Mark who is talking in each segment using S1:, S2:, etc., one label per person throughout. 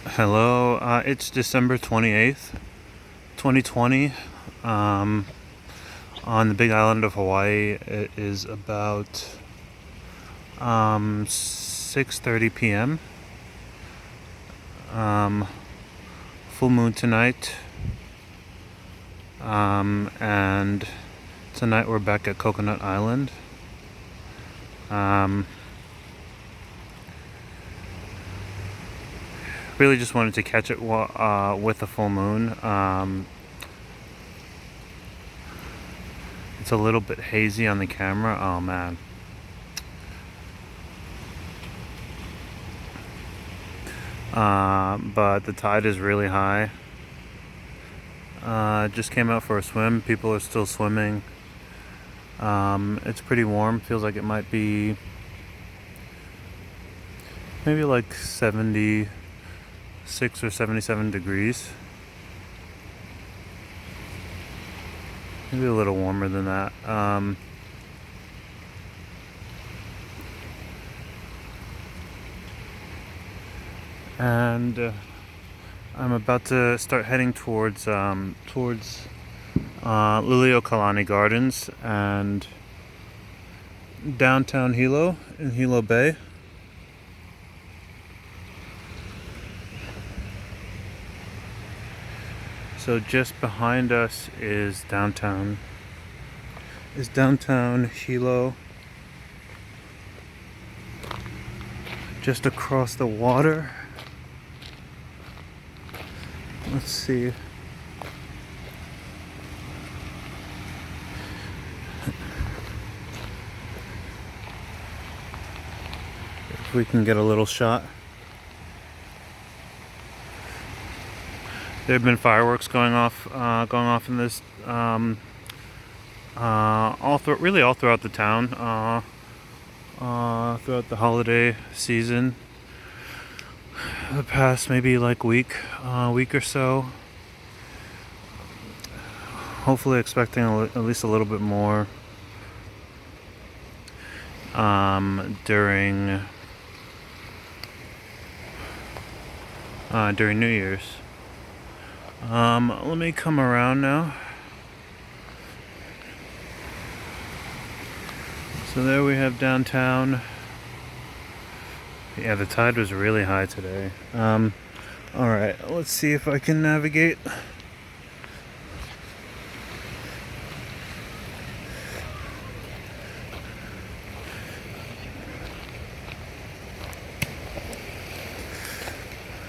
S1: Hello, it's December 28th, 2020. Um, on the big island of Hawaii, it is about 6:30 p.m. Um, full moon tonight. And tonight we're back at Coconut Island. Um, really just wanted to catch it with the full moon. It's a little bit hazy on the camera. Oh man. But the tide is really high. Just came out for a swim. People are still swimming. It's pretty warm. Feels like it might be maybe like 76 or 77 degrees. Maybe a little warmer than that. And I'm about to start heading towards Liliuokalani Gardens and downtown Hilo in Hilo Bay. So just behind us is downtown Hilo. Just across the water. Let's see. If we can get a little shot. There have been fireworks going off in this all throughout the town, throughout the holiday season. The past maybe like week or so. Hopefully expecting at least a little bit more during New Year's. Let me come around now. So there we have downtown. Yeah, the tide was really high today. Alright, let's see if I can navigate.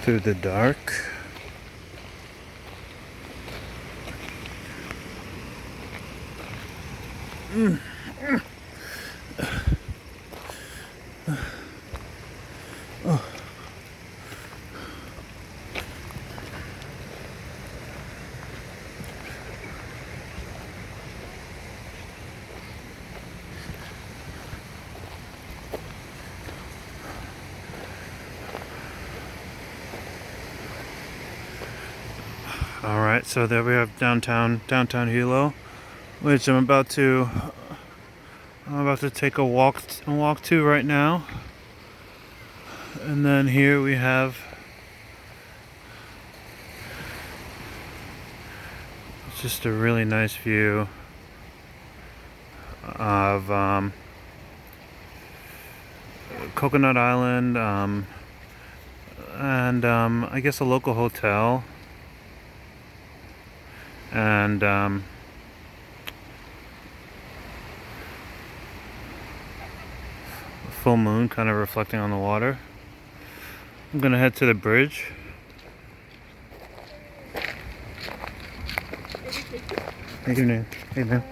S1: Through the dark. Oh. All right, so there we have downtown Hilo, which I'm about to take a walk to right now. And then here we have just a really nice view of Coconut Island, and I guess a local hotel, and full moon kind of reflecting on the water. I'm gonna head to the bridge. Good evening. Hey man.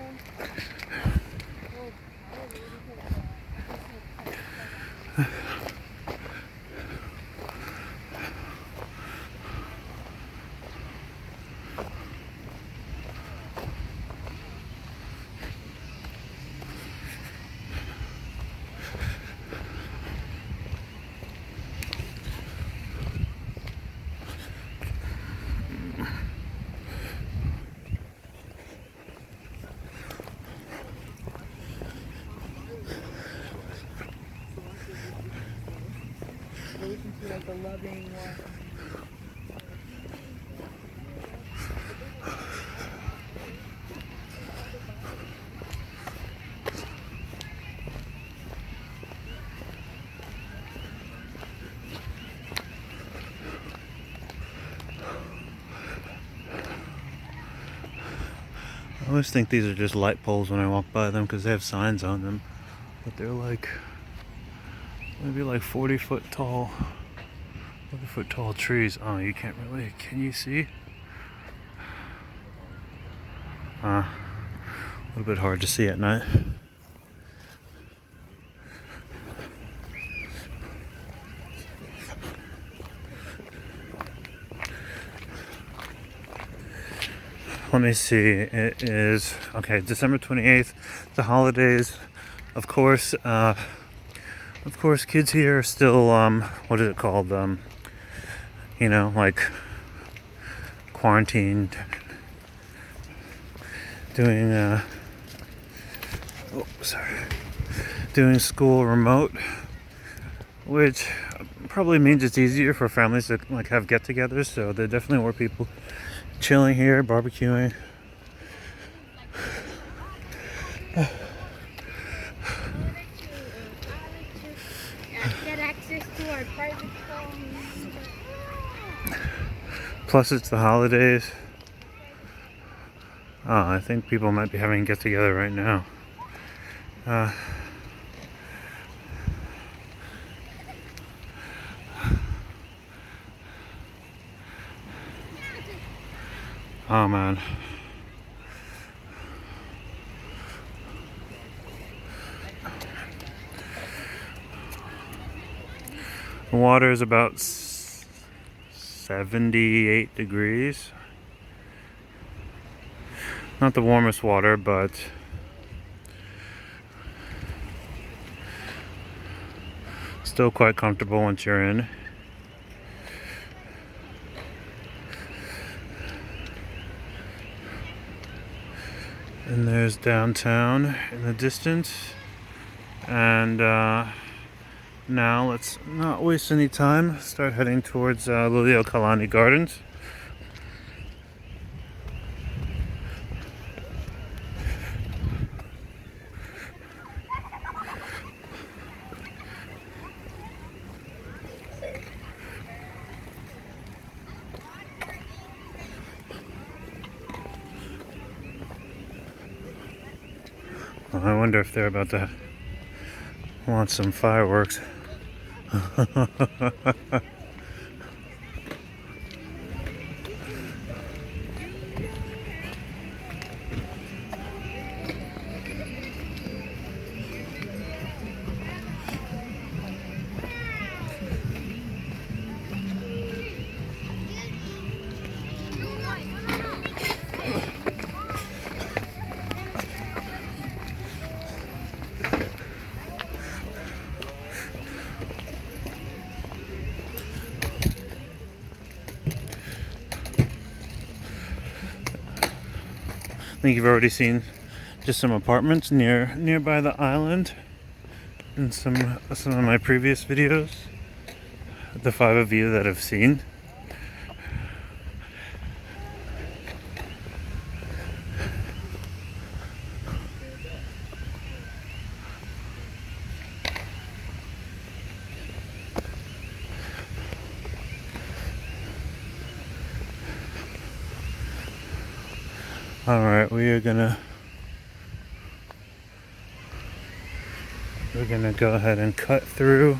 S2: Listen to like the loving one.
S1: always think these are just light poles when I walk by them because they have signs on them, but they're like maybe like 40-foot tall, 40-foot tall trees. Oh, you can't really, can you see? A little bit hard to see at night. Let me see, it is, okay, December 28th, the holidays. Of course, kids here are still, what is it called? You know, like quarantined, doing, doing school remote, which probably means it's easier for families to like have get-togethers. So there definitely were people chilling here, barbecuing.
S2: Get access to our private phone.
S1: Plus, it's the holidays. Oh, I think people might be having a get-together right now. Oh man. The water is about 78 degrees. Not the warmest water, but still quite comfortable once you're in. And there's downtown in the distance. And now let's not waste any time. Start heading towards Liliuokalani Gardens. I wonder if they're about to launch some fireworks. I think you've already seen just some apartments nearby the island in some of my previous videos. The 5 of you that have seen. Alright, we're gonna go ahead and cut through.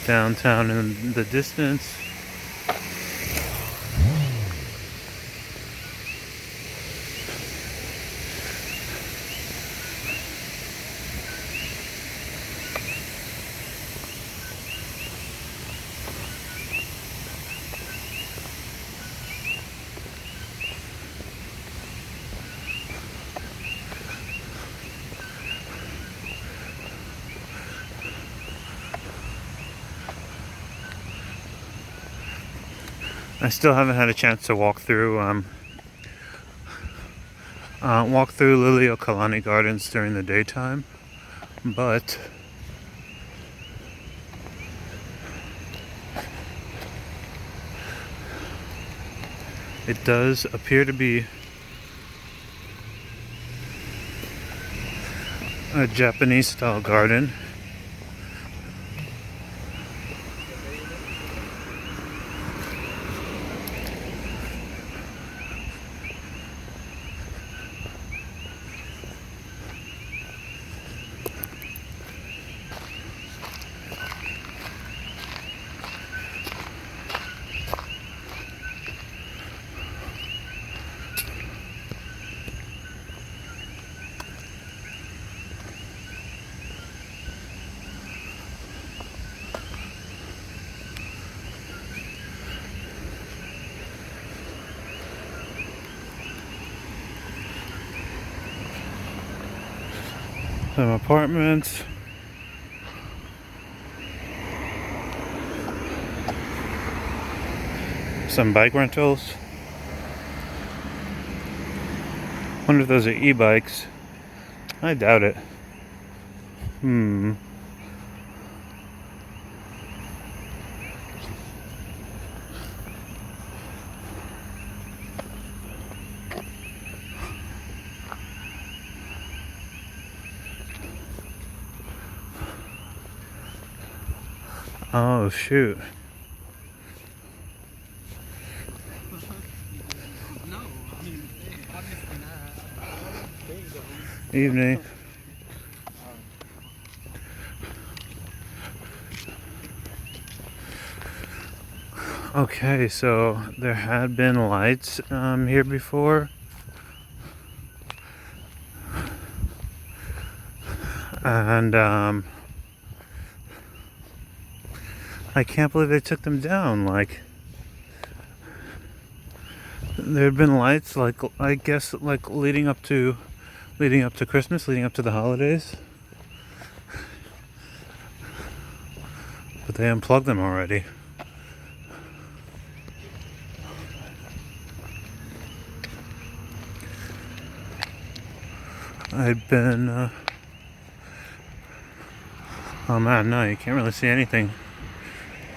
S1: Downtown in the distance. I still haven't had a chance to walk through Liliuokalani Gardens during the daytime, but it does appear to be A Japanese style garden. Some apartments. Some bike rentals. Wonder if those are e-bikes. I doubt it. Oh shoot.
S3: No, I mean, obviously not.
S1: Evening. Okay, so there had been lights here before. And I can't believe they took them down. Like, there had been lights, like, I guess, like leading up to Christmas, leading up to the holidays. But they unplugged them already. I'd been oh man, no, you can't really see anything.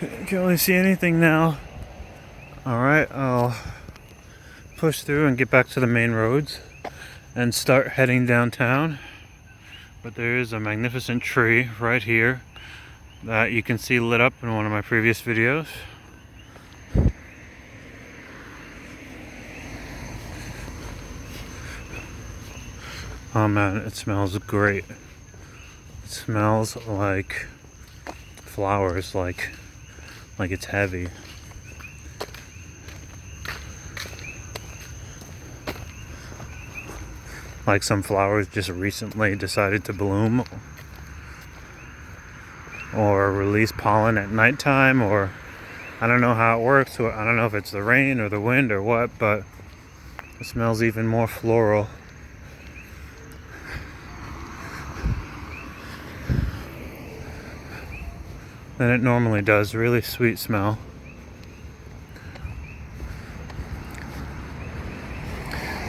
S1: You can't really see anything now. Alright, I'll push through and get back to the main roads and start heading downtown. But there is a magnificent tree right here that you can see lit up in one of my previous videos. Oh man, it smells great. It smells like flowers, like it's heavy. Like some flowers just recently decided to bloom or release pollen at nighttime, or I don't know how it works. I don't know if it's the rain or the wind or what, but it smells even more floral. Than it normally does. Really sweet smell.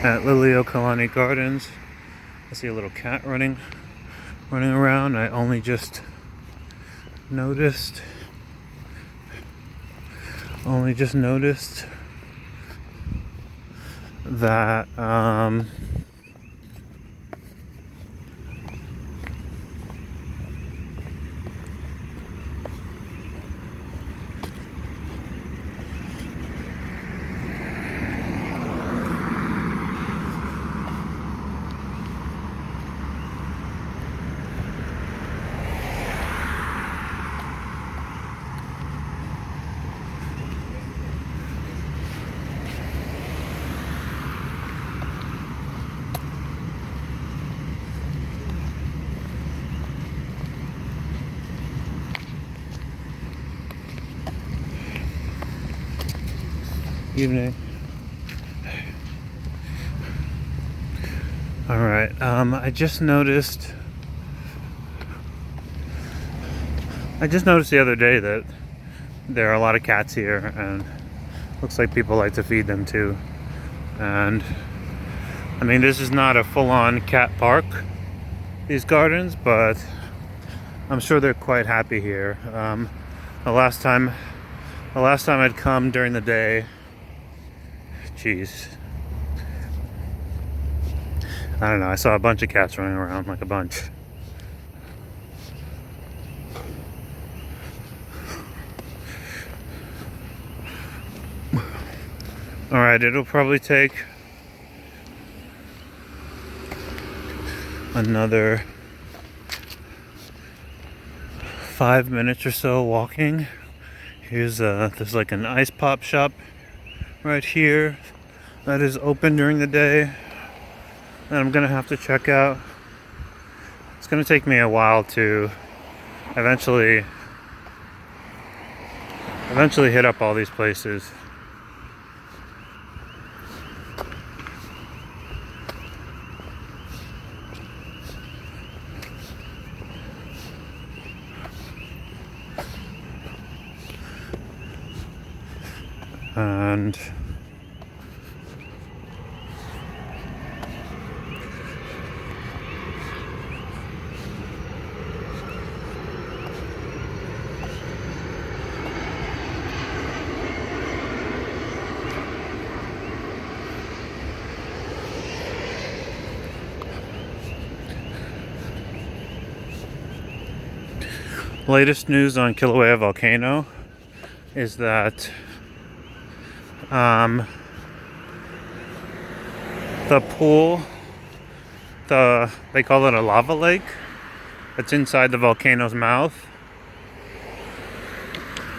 S1: At Liliokalani Gardens, I see a little cat running around. I only just noticed that evening. All right. I just noticed the other day that there are a lot of cats here, and looks like people like to feed them too. And I mean, this is not a full-on cat park, these gardens, but I'm sure they're quite happy here. The last time I'd come during the day, I don't know, I saw a bunch of cats running around, like a bunch. Alright, it'll probably take another 5 minutes or so walking. Here's there's like an ice pop shop right here that is open during the day that I'm gonna have to check out. It's gonna take me a while to eventually hit up all these places. And latest news on Kilauea volcano is that the pool, they call it a lava lake that's inside the volcano's mouth,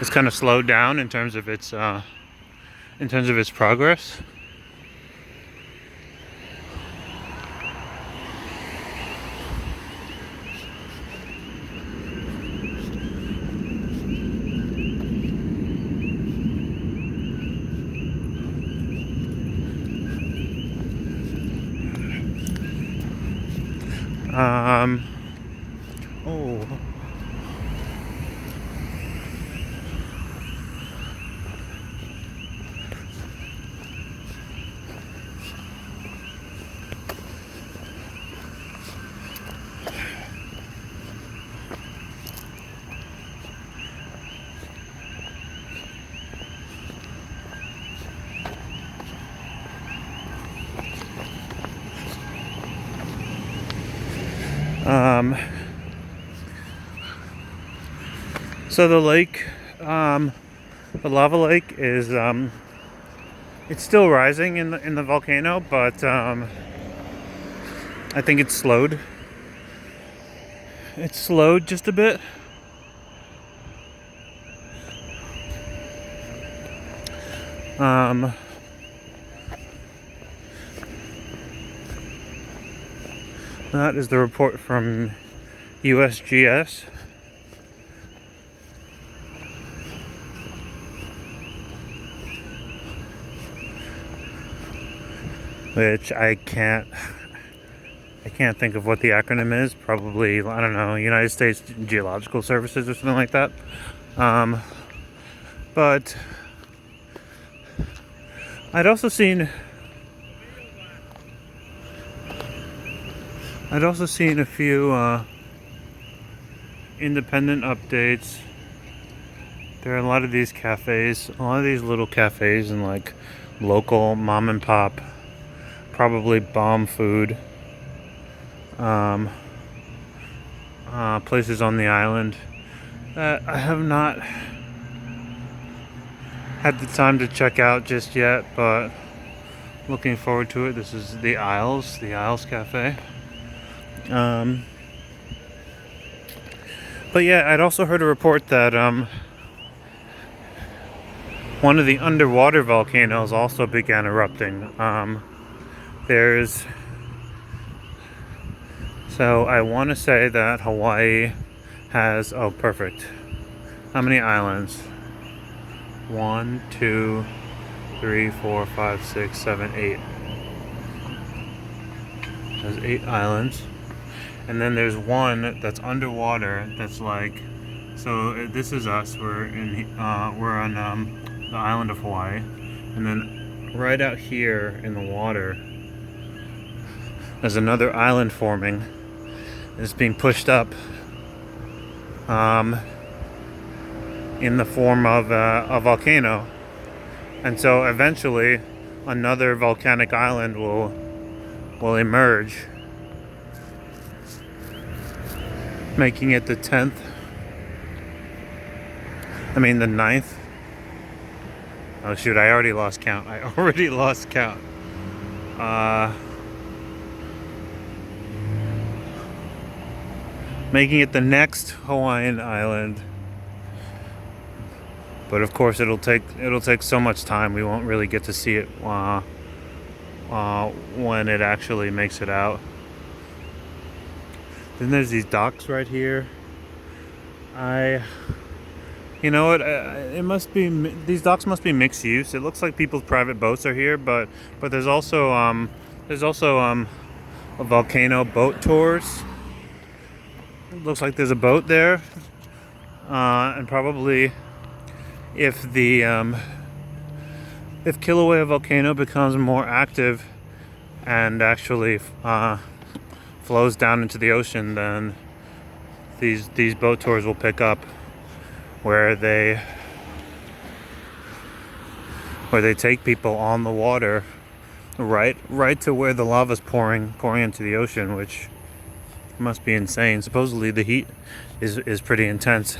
S1: is kind of slowed down in terms of its progress. Oh. So the lake, the lava lake is, it's still rising in the volcano, but I think it's slowed. It's slowed just a bit. That is the report from USGS. Which I can't think of what the acronym is. Probably, I don't know, United States Geological Services or something like that. But I'd also seen a few independent updates. There are a lot of these cafes, a lot of these little cafes and like local mom and pop, probably bomb food, places on the island that I have not had the time to check out just yet, but looking forward to it. This is the Isles Cafe. But yeah, I'd also heard a report that one of the underwater volcanoes also began erupting. So I want to say that Hawaii has, oh perfect. How many islands? 1, 2, 3, 4, 5, 6, 7, 8. There's 8 islands. And then there's one that's underwater that's like, so this is us, we're on the island of Hawaii. And then right out here in the water, there's another island forming. It's being pushed up in the form of a volcano. And so eventually another volcanic island will emerge, making it the 9th Oh shoot, I already lost count. I already lost count. Making it the next Hawaiian island. But of course it'll take so much time, we won't really get to see it when it actually makes it out. Then there's these docks right here. You know what? It must be, these docks must be mixed use. It looks like people's private boats are here, but there's also a volcano boat tours. It looks like there's a boat there, and probably if Kilauea volcano becomes more active and actually flows down into the ocean, then these boat tours will pick up, where they take people on the water right to where the lava's pouring into the ocean, which must be insane. Supposedly the heat is pretty intense.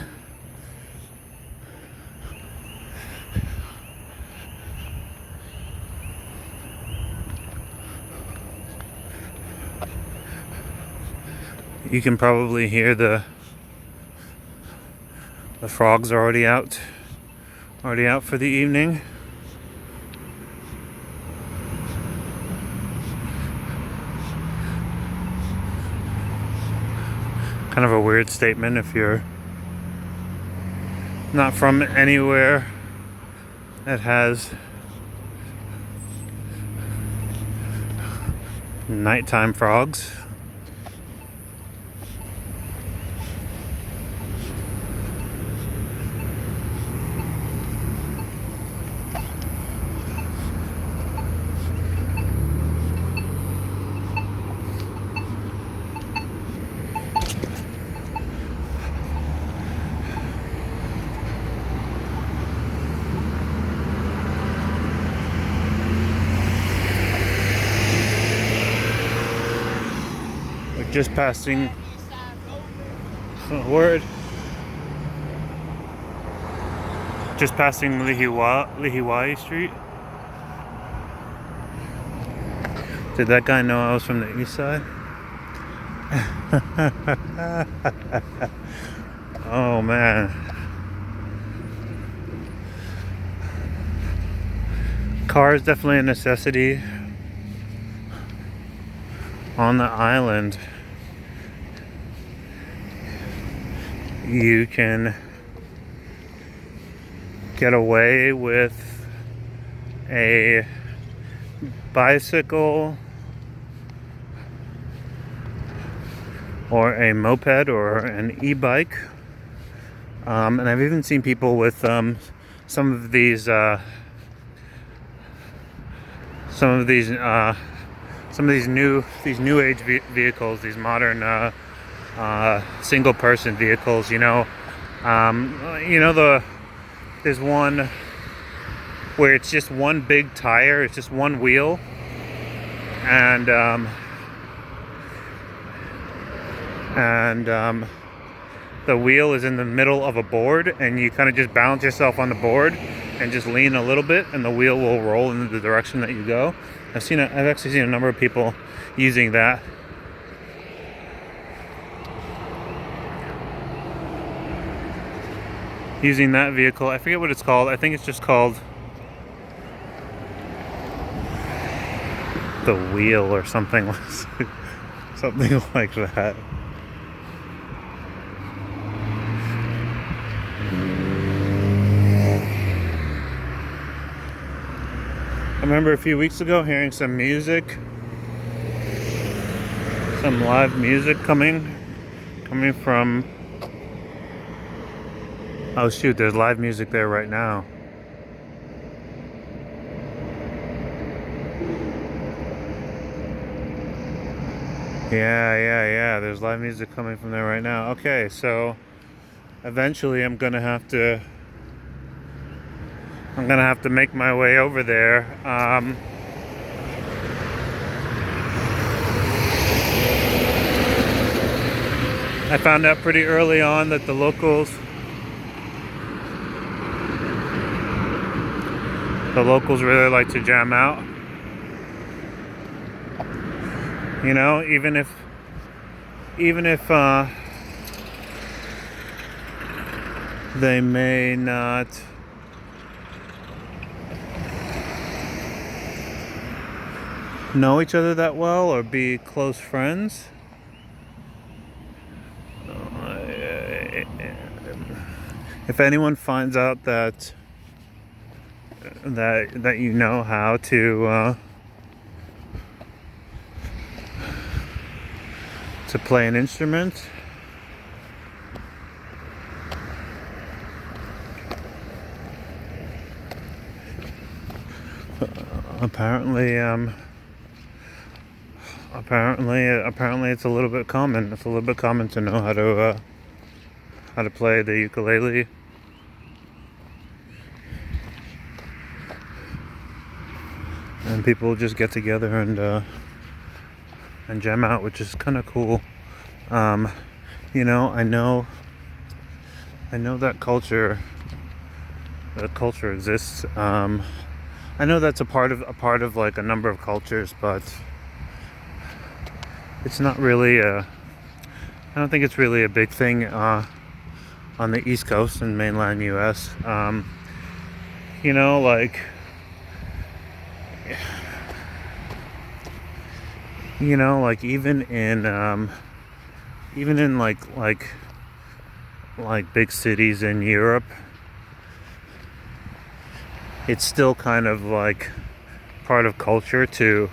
S1: You can probably hear the frogs are already out for the evening. Kind of a weird statement if you're not from anywhere that has nighttime frogs. Just passing Just passing Lihiwai Street. Did that guy know I was from the east side? Oh man. Car is definitely a necessity on the island. You can get away with a bicycle or a moped or an e-bike, and I've even seen people with some of these new age vehicles, these modern single person vehicles. There's one where it's just one big tire, it's just one wheel, and the wheel is in the middle of a board, and you kind of just balance yourself on the board and just lean a little bit, and the wheel will roll in the direction that you go. I've actually seen a number of people using that. Using that vehicle. I forget what it's called. I think it's just called the wheel or something something like that. I remember a few weeks ago hearing some live music coming from, oh shoot, there's live music there right now. Yeah, there's live music coming from there right now. Okay, so eventually I'm gonna have to make my way over there. I found out pretty early on that the locals The locals really like to jam out. You know, even if they may not know each other that well or be close friends. If anyone finds out that you know how to play an instrument, apparently it's a little bit common. It's a little bit common to know how to play the ukulele. And people just get together and jam out, which is kind of cool. You know, I know that culture exists. I know that's a part of like a number of cultures, but it's not really I don't think it's really a big thing on the East Coast in mainland US. You know, like, you know, like even in like big cities in Europe, it's still kind of like part of culture to,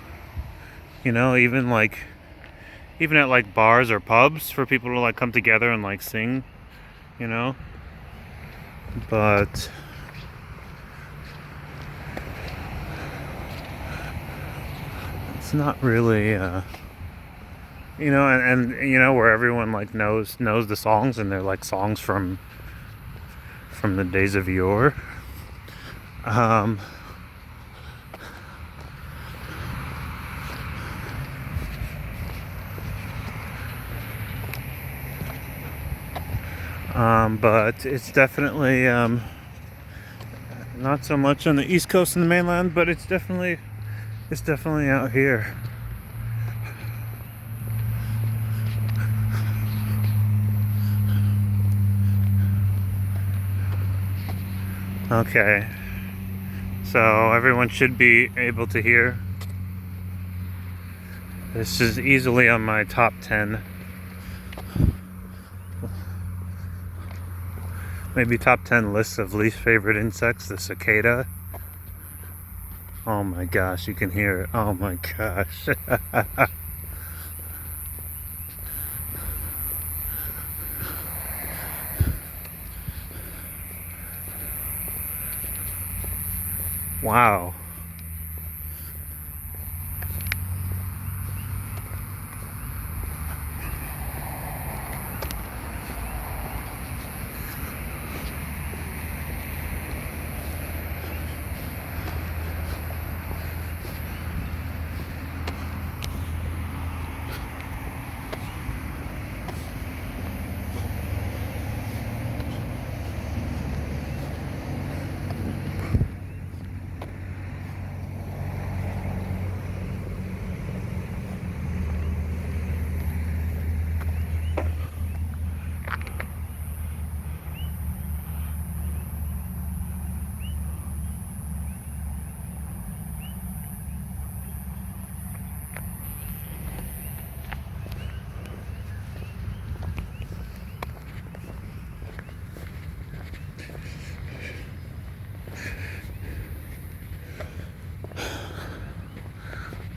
S1: you know, even at like bars or pubs for people to like come together and like sing, you know. But it's not really you know, and you know, where everyone like knows the songs, and they're like songs from the days of yore. But it's definitely not so much on the East Coast and the mainland, but it's definitely out here. Okay, so everyone should be able to hear. This is easily on my top 10, maybe top 10 lists of least favorite insects, the cicada. Oh my gosh, you can hear it. Oh my gosh. Wow.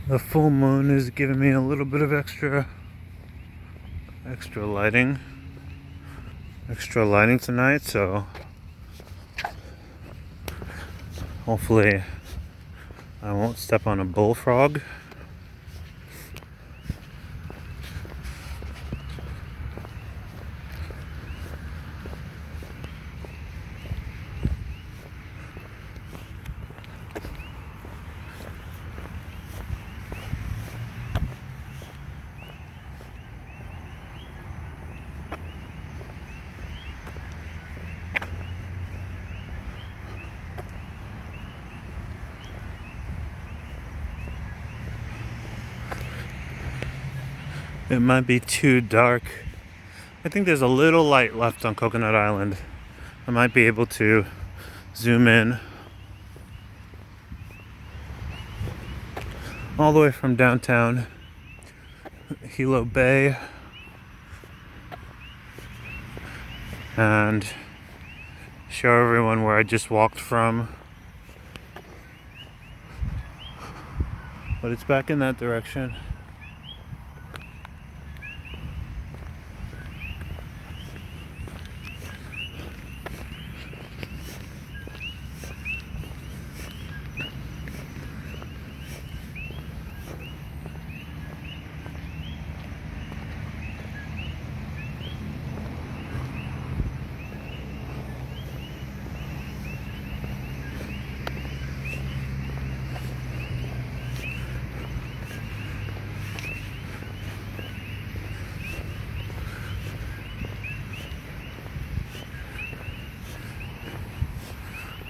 S1: The full moon is giving me a little bit of extra lighting tonight, so hopefully I won't step on a bullfrog. It might be too dark. I think there's a little light left on Coconut Island. I might be able to zoom in all the way from downtown Hilo Bay and show everyone where I just walked from. But it's back in that direction.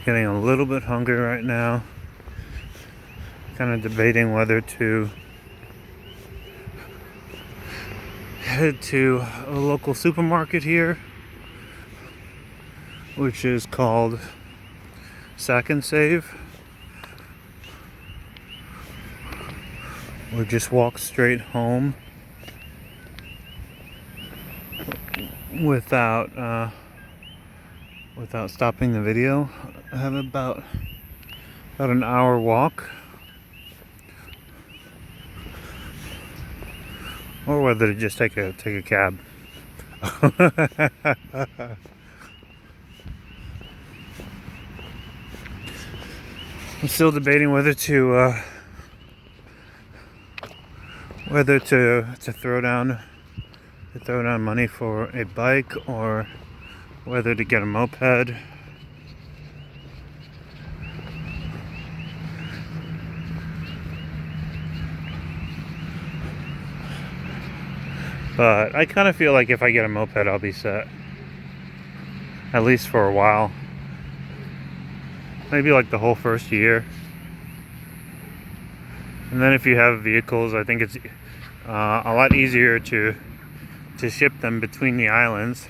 S1: Getting a little bit hungry right now. Kind of debating whether to head to a local supermarket here, which is called Sack and Save, or just walk straight home without stopping the video. I have about an hour walk, or whether to just take a cab. I'm still debating whether to throw down money for a bike or whether to get a moped. But I kind of feel like if I get a moped, I'll be set. At least for a while. Maybe like the whole first year. And then if you have vehicles, I think it's a lot easier to ship them between the islands.